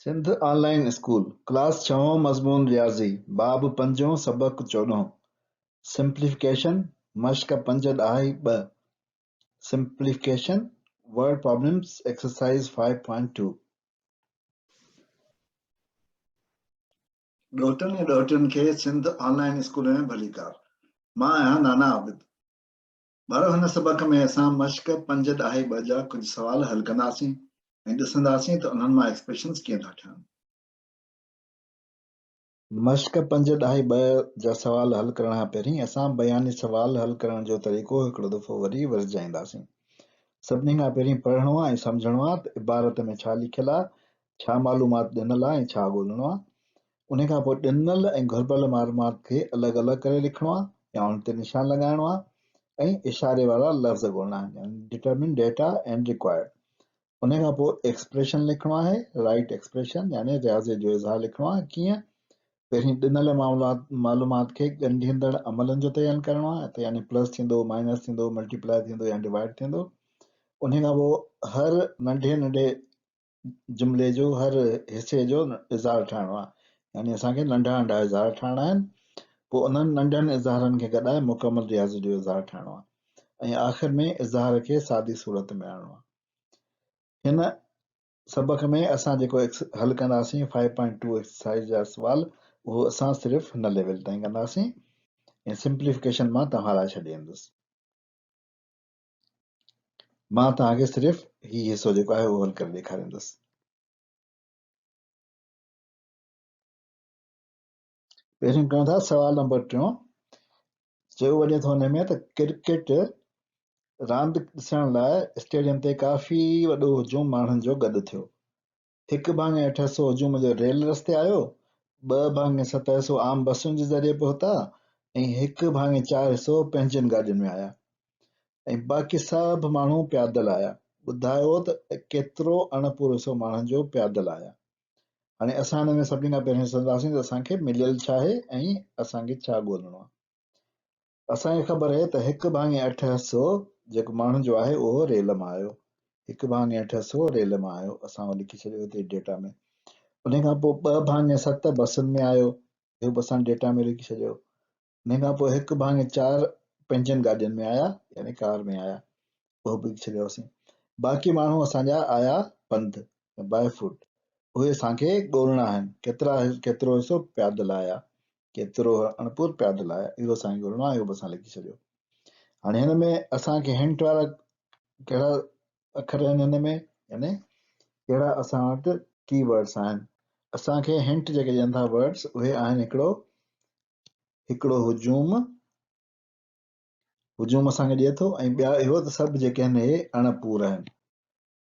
Sindh online school class 6 मज़मून रियाज़ी बाब 5 सबक 14 सिंप्लीफिकेशन मश्क 5 ॾहाई 2 सिंप्लीफिकेशन वर्ड प्रॉब्लम्स एक्सरसाइज 5.2 ॾोटनि ऐं ॾोहिटियुनि खे सिंध ऑनलाइन स्कूल में भली कार। मां आहियां नाना आबिद। ॿारो हिन सबक में असां मश्क 5 ॾहाई 2 जा कुझु सवाल हल कंदासीं ऐं ॾिसंदासीं त उन्हनि मां एक्सप्रेशन्स कीअं था ठहनि। मश्क 5 ॾहाई 2 जा सवाल हल करण खां पहिरीं असां बयानी सवाल हल करण जो तरीक़ो हिकिड़ो दफ़ो वरी वरजाईंदासीं। सभिनी खां पहिरीं पढ़णो आहे ऐं सम्झणो आहे त इबारत में छा लिखियलु आहे, छा मालूमात ॾिनल आहे ऐं छा ॻोल्हणो आहे। उन खां पोइ ॾिनल ऐं घुरिबल मालूमात खे अलॻि अलॻि करे लिखणो आहे या उन ते निशान लॻाइणो आहे ऐं इशारे वारा लफ़्ज़ ॻोल्हणा आहिनि, डिटरमिन डेटा एंड रिक्वायर्ड। उन खां पोइ एक्सप्रेशन लिखणो आहे, राइट एक्सप्रेशन यानी रियाज़े जो इज़हार लिखणो आहे। कीअं? पहिरीं ॾिनल मालूमात खे ॻंढींदड़ अमलनि जो तयन करिणो आहे, त यानी प्लस थींदो, माइनस थींदो, मल्टीप्लाई थींदो या डिवाइड थींदो। उन खां पोइ हर नंढे नंढे जुमिले जो हर हिसे जो इज़हार ठाहिणो आहे, यानी असांखे नंढा नंढा इज़हार ठाहिणा आहिनि। पोइ उन्हनि नंढनि इज़हारनि खे गॾाए मुकमल रियाज़ जो इज़हार ठाहिणो आहे ऐं आख़िर में इज़हार खे सादी सूरत में आणणो आहे। हिन सबक में असां जेको हल कंदासीं 5.2 एक्सरसाइज जा सवाल, उहो असां सिर्फ़ु हिन लेवल ताईं कंदासीं ऐं सिंप्लीफिकेशन मां तव्हां लाइ छॾींदुसि। मां तव्हांखे सिर्फ़ु हीउ हिसो जेको आहे उहो हल करे ॾेखारींदुसि। पहिरीं कयूं था सवाल नंबर 3। चयो वञे थो हुन में त क्रिकेट रांदि ॾिसण लाइ स्टेडियम ते काफ़ी वॾो हुजूम माण्हुनि जो गॾु थियो। 1/800 हुजूम जो रेल रस्ते आयो, 2/700 आम बसुनि जे ज़रिए पहुता ऐं 1/400 पंहिंजनि गाॾियुनि में आया ऐं बाक़ी सभु माण्हू पैदल आया। ॿुधायो त केतिरो अणपूरो हिसो माण्हुनि जो पैदल आया। हाणे असां हिन में सभिनी खां पहिरीं ॾिसंदासीं त असांखे मिलियल छा आहे ऐं असांखे छा ॻोल्हणो आहे। असांखे ख़बर आहे त 1/800 जेको माण्हुनि जो आहे उहो रेल मां आयो। 1/800 रेल मां आयो, असां उहो लिखी छॾियो हिते डेटा में। उन खां पोइ 2/7 बसुनि में आयो, इहो बि असां डेटा में लिखी छॾियो। उन खां पोइ 1/4 पंहिंजनि गाॾियुनि में आया यानी कार में आया, उहो बि लिखी छॾियोसीं। बाक़ी माण्हू असांजा आया पंधु बाय फुट, उहे असांखे ॻोल्हणा आहिनि। केतिरो हिसो पैदल आया, केतिरो अणपुर पैदल आया, इहो असांखे ॻोल्हणो आहे, इहो बि असां लिखी छॾियो। हाणे हिन में असांखे हिंट वारा कहिड़ा अखर आहिनि हिन में, यानी कहिड़ा असां वटि की वर्ड्स आहिनि। असांखे हिंट जेके ॾियनि था वर्ड्स उहे आहिनि हिकिड़ो हुजूम, हुजूम असांखे ॾिए थो, ऐं ॿिया इहो त सभु जेके आहिनि इहे अणपूर आहिनि।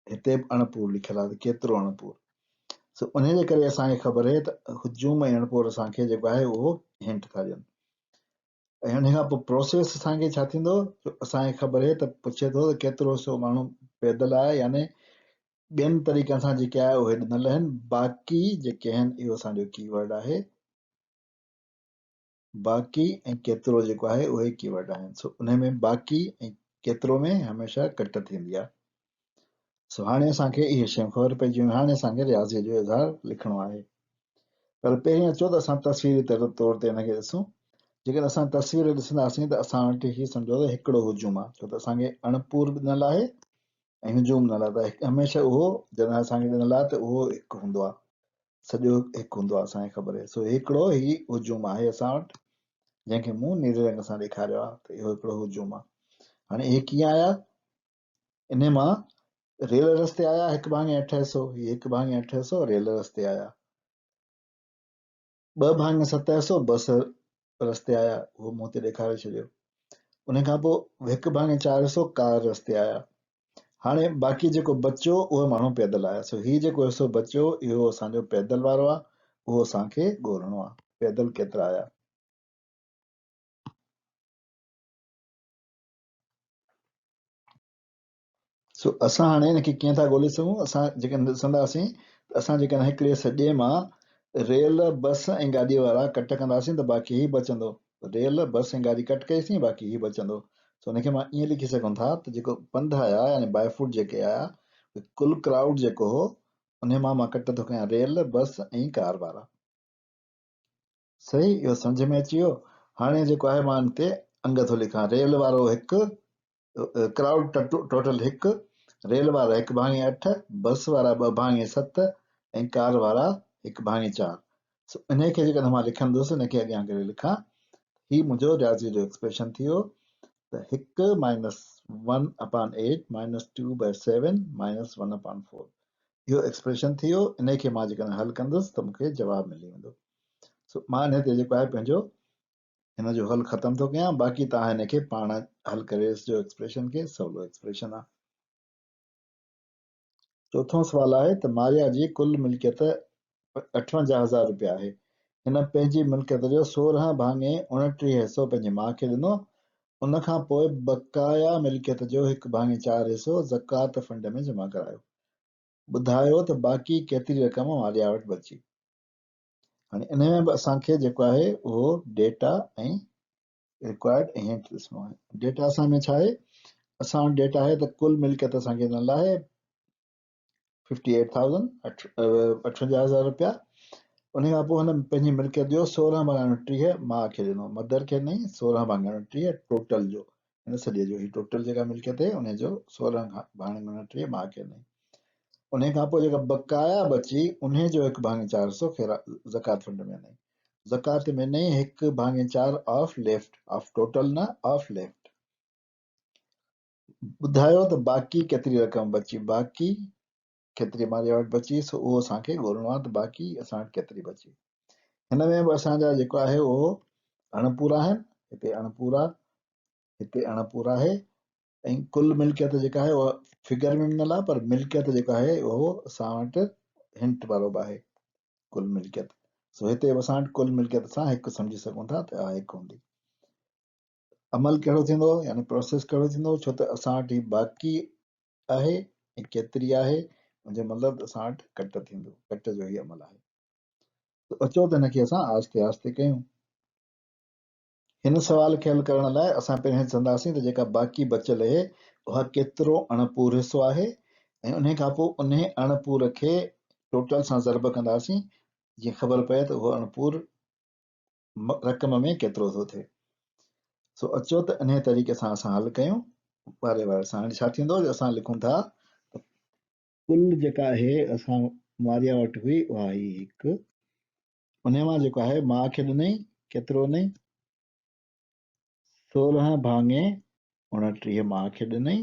हिते बि अणपूर लिखियलु आहे, केतिरो अणपूर। सो उन जे करे असांखे ख़बर आहे त हुजूम ऐं अणपूर असांखे जेको आहे उहो हिंट था ॾियनि। ऐं हुन खां पोइ प्रोसेस असांखे छा थींदो, असांखे ख़बर आहे त पुछे थो त केतिरो सो माण्हू पैदल आया, यानी ॿियनि तरीक़नि सां जेके आहे उहे ॾिनल आहिनि। बाक़ी जेके आहिनि इहो असांजो कीवर्ड आहे, बाक़ी ऐं केतिरो जेको आहे उहे कीवर्ड आहिनि। सो उन में बाक़ी ऐं केतिरो में हमेशह कट थींदी आहे। सो हाणे असांखे इहे शयूं ख़बर पइजी वियूं। हाणे असांखे रियाज़ीअ जो इज़हार लिखणो आहे। पर पहिरीं अचो त असां तस्वीरी तौर ते हिनखे ॾिसूं। जेकॾहिं असां तस्वीर ॾिसंदासीं त असां वटि हीउ सम्झो त हिकिड़ो हुजूम आहे, छो त असांखे अणपूर बि ॾिनल आहे ऐं हुजूम ॾिनल आहे। त हमेशह उहो जॾहिं असांखे ॾिनल आहे त उहो हिकु हूंदो आहे, सॼो हिकु हूंदो आहे, असांखे ख़बर आहे। सो हिकिड़ो ही हुजूम आहे असां वटि, जंहिंखे मूं नीरे रंग सां ॾेखारियो आहे, त इहो हिकिड़ो हुजूम आहे। हाणे इहे कीअं आया, इन मां रेल रस्ते आया 1/800, ही 1/800 रेल रस्ते आया। 2/700 बस रस्ते आया, उहो मूं ते ॾेखारे छॾियो। उन खां पोइ 1/400 कार रस्ते आया। हाणे बाक़ी जेको बचियो उहो माण्हू पैदल आया। सो हीउ जेको हिसो बचियो इहो असांजो पैदल वारो आहे, उहो असांखे ॻोल्हणो आहे, पैदल केतिरा आया। सो असां हाणे हिनखे कीअं था ॻोल्हे सघूं। असां जेकॾहिं ॾिसंदासीं त असां जेकॾहिं हिकिड़े सॼे मां रेल बस ऐं गाॾीअ वारा कट कंदासीं त बाक़ी ई बचंदो। रेल बस ऐं गाॾी कट कईसीं, बाक़ी ई बचंदो। सो हुनखे मां ईअं लिखी सघूं था त जेको पंधु आया यानी बाय फुट जेके आया, कुल क्राउड जेको हो उन मां कट थो कयां रेल बस ऐं कार वारा। सही, इहो सम्झ में अची वियो। हाणे जेको आहे मां हिन ते अंग थो लिखां। रेल वारो 1, क्राउड टोटल 1, रेल वारा 1/8, बस वारा 2/7 ऐं कार वारा 1/4। इन खे जेकॾहिं मां लिखंदुसि, इन खे अॻियां करे लिखां, ही मुंहिंजो रियाज़ी जो एक्सप्रेशन थी वियो। त 1 माइनस 1/8 माइनस 2/7 माइनस 1/4 इहो एक्सप्रेशन थी वियो। इन खे मां जेकॾहिं हल कंदुसि त मूंखे जवाबु मिली वेंदो। मां इन ते जेको आहे पंहिंजो हिन जो हल ख़तम थो कयां। बाक़ी तव्हां हिन खे पाण हल करे ॾिसिजो एक्सप्रेशन खे, सवलो एक्सप्रेशन आहे। चोथों सुवाल आहे त मारिया जी कुल मिल्कियत 58,000 रुपया आहे। हिन पंहिंजी मिल्कियत जो 16/29 हिसो पंहिंजी माउ खे ॾिनो। उन खां पोइ बकाया मिल्कियत जो 1/4 हिसो ज़कात फंड में जमा करायो। ॿुधायो त बाक़ी केतिरी रक़म मारिया वटि बची। हाणे इन में बि असांखे जेको आहे उहो डेटा ऐं रिक्वायर्ड ऐं हिंट ॾिसणो आहे। डेटा असां में छा आहे? असां वटि डेटा आहे त कुल मिल्कियत असांखे ॾिनल आहे 58,000, 58,000 रुपया। उन खां पोइ हुन पंहिंजी मिल्कियत जो 16/29 माउ खे ॾिनो, मदर खे नहीं, 16/29 टोटल जो, हिन सॼे जो ही टोटल जेका मिल्कियत आहे उन जो 16/29 माउ खे ॾिनी। उन खां पोइ जेका बकाया बची उन जो 1/4 हिसो ज़कात फंड में ॾिनी। ज़कात में नहीं 1/4 ऑफ लेफ्ट, ऑफ टोटल न, ऑफ लेफ्ट। ॿुधायो त बाक़ी केतिरी रक़म बची। बाक़ी केतिरी मारिया वटि बची सो उहो असांखे ॻोल्हणो आहे त बाक़ी असां वटि केतिरी बची। हिन में बि असांजा जेको आहे उहो अणपूरा आहिनि। हिते अणपूरा, हिते अणपूरा आहे। ऐं कुल मिल्कियत जेका आहे उहा फिगर में ॾिनल आहे, पर मिल्कियत जेका आहे उहो असां वटि हिंट वारो बि आहे कुल मिल्कियत। सो हिते बि असां वटि कुल मिल्कियत सां हिकु सम्झी सघूं था त हिकु हूंदी। अमल कहिड़ो थींदो, यानी प्रोसेस कहिड़ो थींदो? छो त असां वटि ही बाक़ी आहे ऐं केतिरी आहे, मुंहिंजो मतिलबु असां वटि कट थींदो, कट जो ई अमल आहे। त अचो त हिनखे असां आहिस्ते आहिस्ते कयूं। हिन सवाल खे हल करण लाइ असां पहिरियों ॾिसंदासीं त जेका बाक़ी बचियल आहे उहा केतिरो अणपूर हिसो आहे, ऐं उन खां पोइ उन अणपूर खे टोटल सां ज़रब कंदासीं, जीअं ख़बर पए त उहो अणपूर रक़म में केतिरो थो थिए। सो अचो त इन तरीक़े सां असां हल कयूं वारे वारे सां। हाणे छा थींदो, असां लिखूं था कुल जेका आहे असां मारिया वटि हुई उहा हुई 1, उन मां जेको आहे माउ खे ॾिनई, केतिरो ॾिनई? 16/29 माउ खे ॾिनई।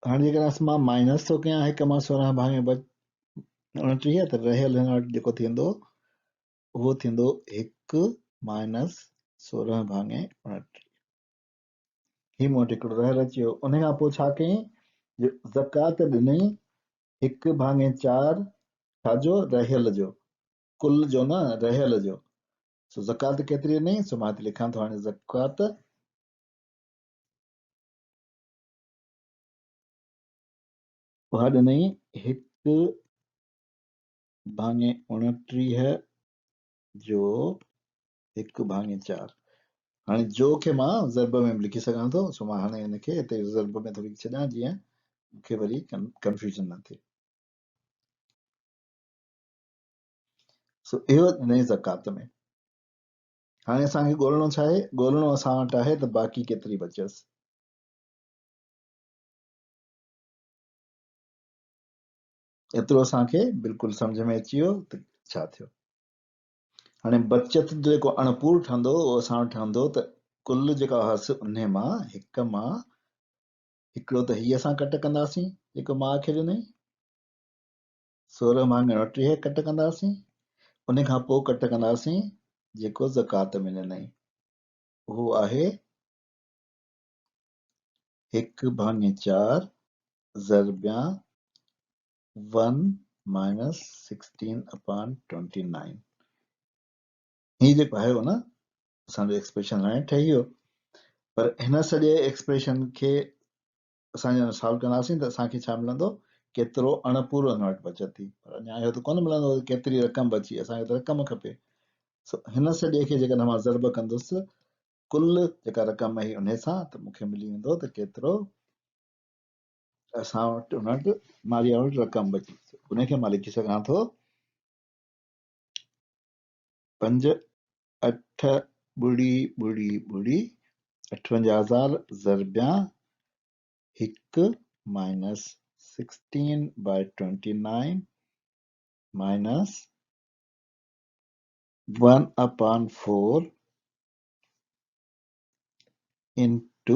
हाणे जेकर मां माइनस थो कयां 1 मां 16/29 त रहियल हिन वटि जेको थींदो उहो थींदो 1 माइनस 16/29। ही मूं वटि हिकिड़ो रहियल अची वियो। उन खां पोइ छा कयईं? ज़कात ॾिनई 1/4 छाजो? रहियल जो, कुल जो न, रहियल जो। सो ज़कात केतिरी ॾिनई? सो मां हिते लिखां थो हाणे ज़कात उहा ॾिनई 1/29 जो 1/4। हाणे जो खे मां ज़रब में लिखी सघां थो, सो मां हाणे हिनखे हिते ज़रब में थो लिखी छॾियां जीअं मूंखे वरी कंफ्यूजन न थिए। सो इहो ॾिनई ज़कात में। हाणे असांखे ॻोल्हणो छा आहे? ॻोल्हणो असां वटि आहे त बाक़ी केतिरी बचियसि। एतिरो असांखे बिल्कुलु सम्झ में अची वियो त छा थियो। हाणे बचत जो जेको अणपूर ठहंदो उहो असां वटि ठहंदो त कुल जेका हुअसि उन मां 1 मां हिकिड़ो त हीअ असां कट कंदासीं जेको माउ खे ॾिनई, 16/29 कट कंदासीं। उन खां पोइ कट कंदासीं जेको ज़कात में ॾिनई, उहो आहे 1/4 ज़रबिया 1 माइनस 16/29। ही जेको आहे उन असांजो एक्सप्रेशन हाणे ठही वियो। पर हिन सॼे एक्सप्रेशन खे असां सॉल्व कंदासीं त असांखे छा मिलंदो? केतिरो अणपूरो हिन वटि बचत थी। पर अञा इहो त कोन मिलंदो केतिरी रक़म बची, असांखे त रक़म खपे। हिन सॼे खे जेकॾहिं मां ज़रब कंदुसि कुल जेका रक़म आई उन सां, त मूंखे मिली वेंदो त केतिरो असां वटि उन वटि मारिया वटि रक़म बची, उनखे मां लिखी सघां थो 5 8 ॿुड़ी ॿुड़ी ॿुड़ी 58,000 ज़रबिया 1 minus 16/29 minus 1/4 into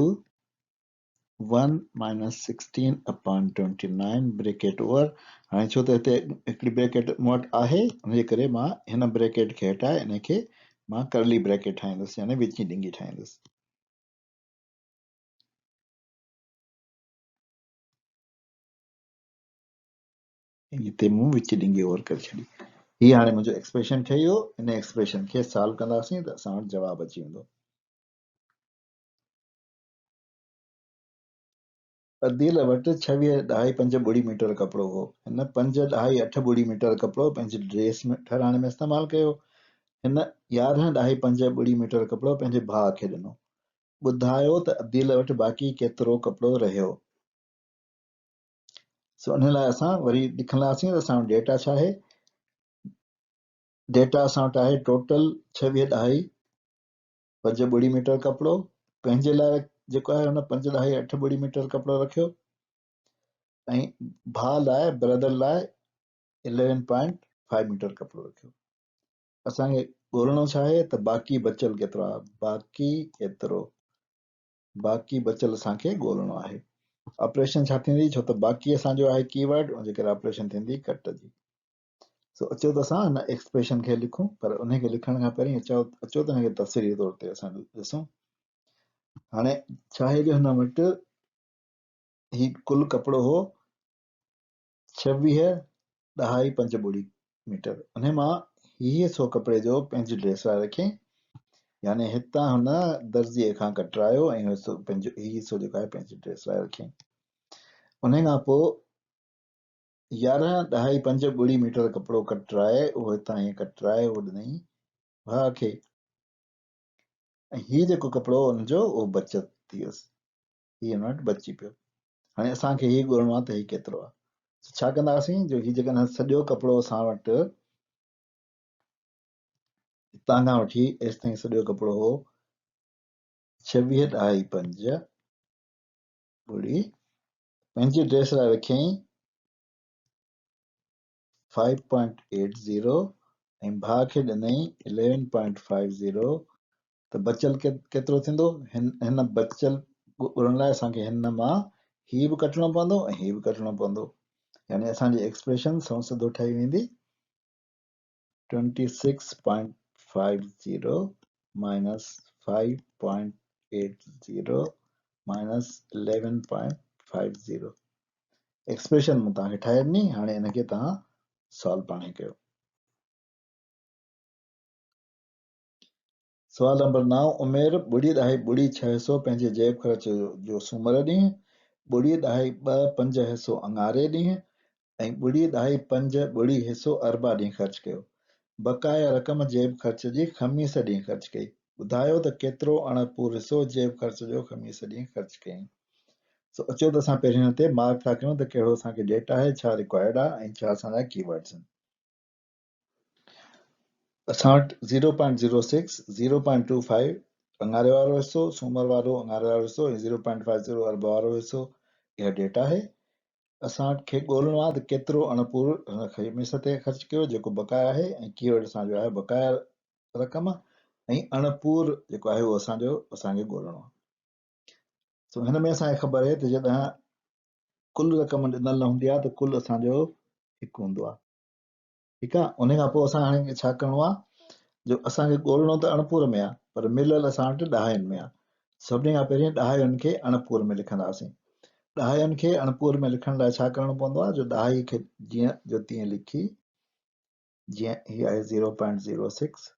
1 minus 16/29 bracket over. हाणे छो त हिते हिकिड़ी ब्रेकेट मूं वटि आहे, उनजे करे मां हिन ब्रेकेट खे हटाए इनखे मां करली ब्रेकेट ठाहींदुसि, यानी विची डिंगी ठाहींदुसि। हिते मूं विची डिंगी ओवर करे छॾी। हीअ हाणे मुंहिंजो एक्सप्रेशन ठही वियो। इन एक्सप्रेशन खे सॉल्व कंदासीं त असां वटि जवाबु अची वेंदो। अदील वटि 26.5 मीटर कपिड़ो हो। हिन 5.8 मीटर कपिड़ो पंहिंजी ड्रेस में ठहिराइण में इस्तेमालु कयो। हिन 11.5 मीटर कपिड़ो पंहिंजे भाउ खे ॾिनो। ॿुधायो त अदील वटि बाक़ी केतिरो कपिड़ो रहियो। सो उन लाइ असां वरी लिखंदासीं त असां वटि डेटा छा आहे। डेटा असां वटि आहे टोटल 26.5 मीटर कपिड़ो। पंहिंजे लाइ जेको आहे हुन 5.8 मीटर कपिड़ो रखियो ऐं भाउ लाइ ब्रदर लाइ 11.5 मीटर कपिड़ो रखियो। असांखे ॻोल्हणो छा आहे त बाक़ी बचियल केतिरो आहे। बाक़ी बचियल असांखे ॻोल्हणो आहे। ऑपरेशन छा थींदी, छो त बाक़ी असांजो आहे कीवर्ड, उनजे करे ऑपरेशन थींदी कट जी। सो अचो त असां हिन एक्सप्रेशन खे लिखूं, पर उनखे लिखण खां पहिरीं अचो त हिनखे तफ़सीली तौर ते असां ॾिसूं। हाणे छा आहे जो हिन वटि ही कुल कपिड़ो हो 26.5 मीटर। उन मां हीअ हिसो कपिड़े जो पंहिंजी ड्रेस लाइ रखियईं, यानी हितां हुन दर्जीअ खां कटरायो ऐं पंहिंजो हीअ हिसो जेको आहे पंहिंजी ड्रेस लाइ रखियईं। उन खां पोइ 11.5 मीटर कपिड़ो कटराए उहो हितां ईअं कटराए उहो ॾिनई भाउ खे, ऐं हीअ जेको कपिड़ो हुनजो उहो बचत थी वियुसि, हीअ हुन वटि बची पियो। हाणे असांखे हीअ ॻोल्हणो आहे त हीअ केतिरो आहे। छा कंदासीं, जो हीअ जेकॾहिं सॼो कपिड़ो असां वटि हितां खां वठी एसि ताईं सॼो कपिड़ो हो 26.5 पंहिंजी ड्रेस लाइ रखियईं 5.80 ऐं भाउ खे ॾिनई 11.50, त बचियल केतिरो थींदो। हिन बचियल ॻोल्हण लाइ असांखे हिन मां हीअ बि कटणो पवंदो ऐं हीअ बि कटणो पवंदो, यानी असांजी एक्सप्रेशन सौ सिधो ठही वेंदी 26.50 माइनस 5.80 माइनस 11.50। एक्सप्रेशन मूं तव्हांखे ठाहे ॾिनी। हाणे इनखे तव्हां सॉल्व पाणे कयो। सवाल नंबर 9, उमेर 0.600 पंहिंजे जेब ख़र्च जो सूमर ॾींहुं 0.25 हिसो अंगारे ॾींहुं ऐं 0.50 हिसो अरबा ॾींहुं ख़र्च कयो। बक़ाया रक़म जेब ख़र्च जी ख़मीस ॾींहुं ख़र्च कई। ॿुधायो त केतिरो अणपूर हिसो जेब ख़र्च जो ख़मीस ॾींहुं ख़र्च कयईं। सो अचो त असां पहिरीं हिन ते मार्क था कयूं त कहिड़ो असांखे डेटा आहे, छा रिक्वायर्ड आहे ऐं छा असांजा कीवर्ड्स आहिनि। असां वटि 0.06 0.25 अंगारे वारो हिसो, सूमर वारो अंगारे वारो हिसो ऐं 0.50 अरबा वारो हिसो, इहा डेटा आहे। असांखे ॻोल्हणो आहे त केतिरो अणपूर हिन ख़मीस ते ख़र्च कयो जेको बक़ाया आहे, ऐं कीवर्ड असांजो आहे बक़ाया रक़म, ऐं अणपूर जेको आहे उहो असांखे ॻोल्हणो आहे। सो हिन में असांखे ख़बर आहे त जॾहिं कुल रक़म ॾिनल न हूंदी आहे त कुल असांजो हिकु हूंदो आहे। ठीकु आहे। उन खां पोइ असां हाणे छा करिणो आहे, जो असांखे ॻोल्हणो त अणपूर में आहे, पर मिलियल असां वटि ॾहायुनि में आहे। सभिनी खां पहिरीं ॾहायुनि खे अणपूर में लिखंदासीं। ॾहायुनि खे अणपूर में लिखण लाइ छा करणो पवंदो आहे, जो ॾहाई खे जीअं जो तीअं लिखी, जीअं हीअ आहे 0.06,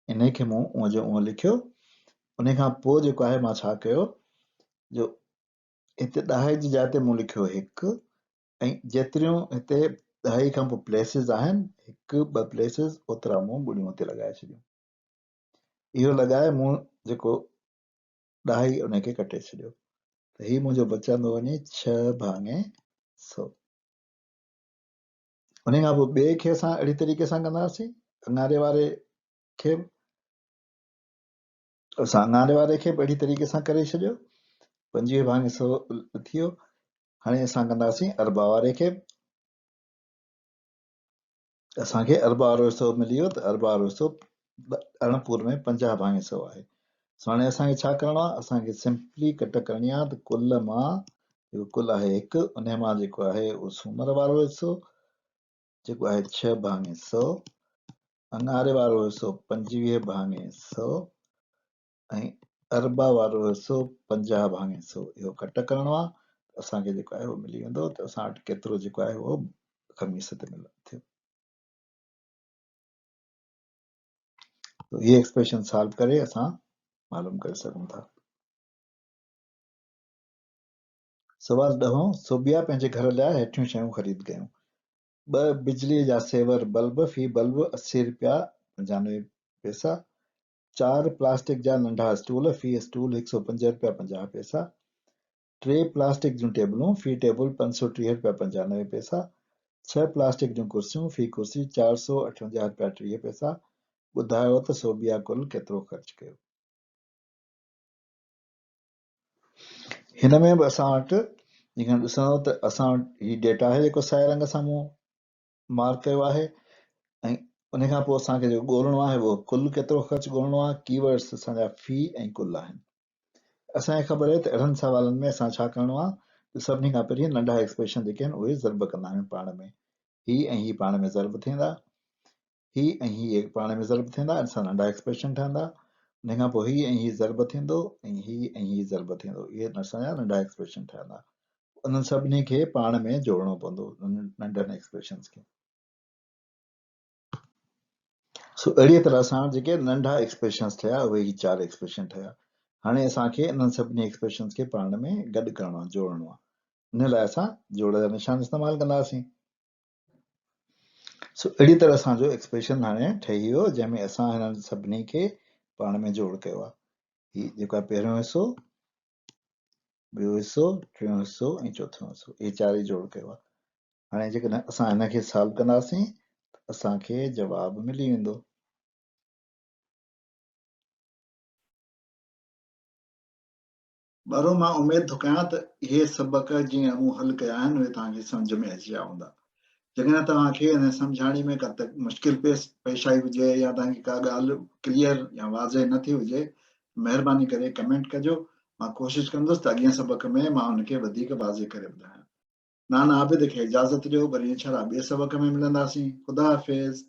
इन खे मूं उहो जो उहो लिखियो। उन खां पोइ जेको आहे मां छा कयो, जो हिते ॾहाई जी जाइ ते मूं लिखियो 1, ऐं जेतिरियूं हिते ॾहाई खां पोइ प्लेसिस आहिनि, 1 2 प्लेसिस, ओतिरा मूं ॿुड़ियूं हुते लॻाए छॾियूं। इहो लॻाए मूं जेको ॾहाई उनखे कटे छॾियो। त ही मुंहिंजो बचंदो वञे 6/100। उन खां पोइ ॿिए खे असां अहिड़ी तरीक़े सां कंदासीं, अङारे वारे खे असां अङारे वारे खे बि अहिड़ी तरीक़े सां करे छॾियो, 25/100 थी वियो। हाणे असां कंदासीं अरबा वारे खे, असांखे अरबा वारो हिसो मिली वियो, त अरबा वारो हिसो अरणपुर में 50/100 आहे। हाणे असांखे छा करिणो आहे, असांखे सिंपली कट करणी आहे, त कुल मां जेको कुल आहे 1, उन मां जेको आहे उहो सूमर वारो हिसो जेको आहे 6/100, अङारे वारो हिसो 25/100 ऐं अरबा वारो हिसो 50/100, इहो कट करिणो आहे। असांखे जेको आहे उहो मिली वेंदो, त असां वटि केतिरो जेको आहे उहो ख़मीस ते मिलंदो। ये एक्सप्रेशन सॉल्व करे असां मालूम करे सघूं था। सवाल 10, सोबिया पंहिंजे घर लाइ हेठियूं शयूं ख़रीद कयूं। 2 बिजलीअ जा सेवर बल्ब, फी बल्ब 80 रुपया 95 पैसा। 4 प्लास्टिक जा नंढा स्टूल, फी स्टूल 105 रुपया 50 पैसा। 3 प्लास्टिक जूं टेबलूं, फी टेबल 530 रुपया 95 पैसा। 6 प्लास्टिक जूं कुर्सियूं, फी कुर्सी 458 रुपया 30 पैसा। ॿुधायो त सोबिया कुल केतिरो ख़र्च कयो। हिन में बि असां वटि जेकॾहिं ॾिसंदो त असां वटि हीउ डेटा आहे जेको साए रंग सां मूं मार्क कयो आहे, ऐं उन खां पोइ असांखे जेको ॻोल्हणो आहे उहो कुल केतिरो ख़र्चु ॻोल्हणो आहे। कीवर्ड्स असांजा फी ऐं कुल आहिनि। असांखे ख़बर आहे त अहिड़नि सवालनि में असां छा करिणो आहे, त सभिनी खां पहिरीं नंढा एक्सप्रेशन जेके आहिनि उहे ज़र्ब कंदा आहियूं पाण में। ही ऐं ही पाण में ज़र्ब थींदा, ही ऐं ही पाण में ज़र्ब थींदा, असां नंढा एक्सप्रेशन ठहंदा। उन खां पोइ ही ऐं ही ज़र्ब थींदो, ऐं ही ज़र्ब थींदो। इहे असांजा नंढा एक्सप्रेशन ठहंदा। उन्हनि सभिनी खे पाण में जोड़णो पवंदो, नंढनि एक्सप्रेशन्स खे। सो अहिड़ीअ तरह सां जेके नंढा एक्सप्रेशन्स थिया उहे ही 4 एक्सप्रेशन ठहिया। हाणे असांखे इन्हनि सभिनी एक्सप्रेशन्स खे पाण में गॾु करिणो आहे, जोड़णो आहे। इन लाइ असां जोड़ जा निशान इस्तेमालु कंदासीं। सो अहिड़ी तरह असांजो एक्सप्रेशन हाणे ठही वियो, जंहिंमें असां हिननि सभिनी खे पाण में जोड़ कयो आहे। ही जेको आहे पहिरियों हिसो, ॿियो हिसो, टियों हिसो ऐं चोथों हिसो, इहे 4 ई जोड़ कयो आहे। हाणे जेकॾहिं असां हिनखे सॉल्व कंदासीं त असांखे जवाबु मिली वेंदो। बारो मां उमेद थो कयां त इहे सबक जीअं मूं हल कया आहिनि उहे तव्हांखे सम्झ में अची विया हूंदा। जेकॾहिं तव्हांखे हिन सम्झाइण में का मुश्किल पेश आई हुजे या तव्हांखे का ॻाल्हि क्लियर या वाज़े नथी हुजे, महिरबानी करे कमेंट कजो। मां कोशिशि कंदुसि त अॻियां सबक में मां हुनखे वधीक वाज़े करे ॿुधायां। नाना आबिद खे इजाज़त ॾियो, वरी इंशाअल्लाह ॿिए सबक में मिलंदासीं। ख़ुदा हाफ़िज़।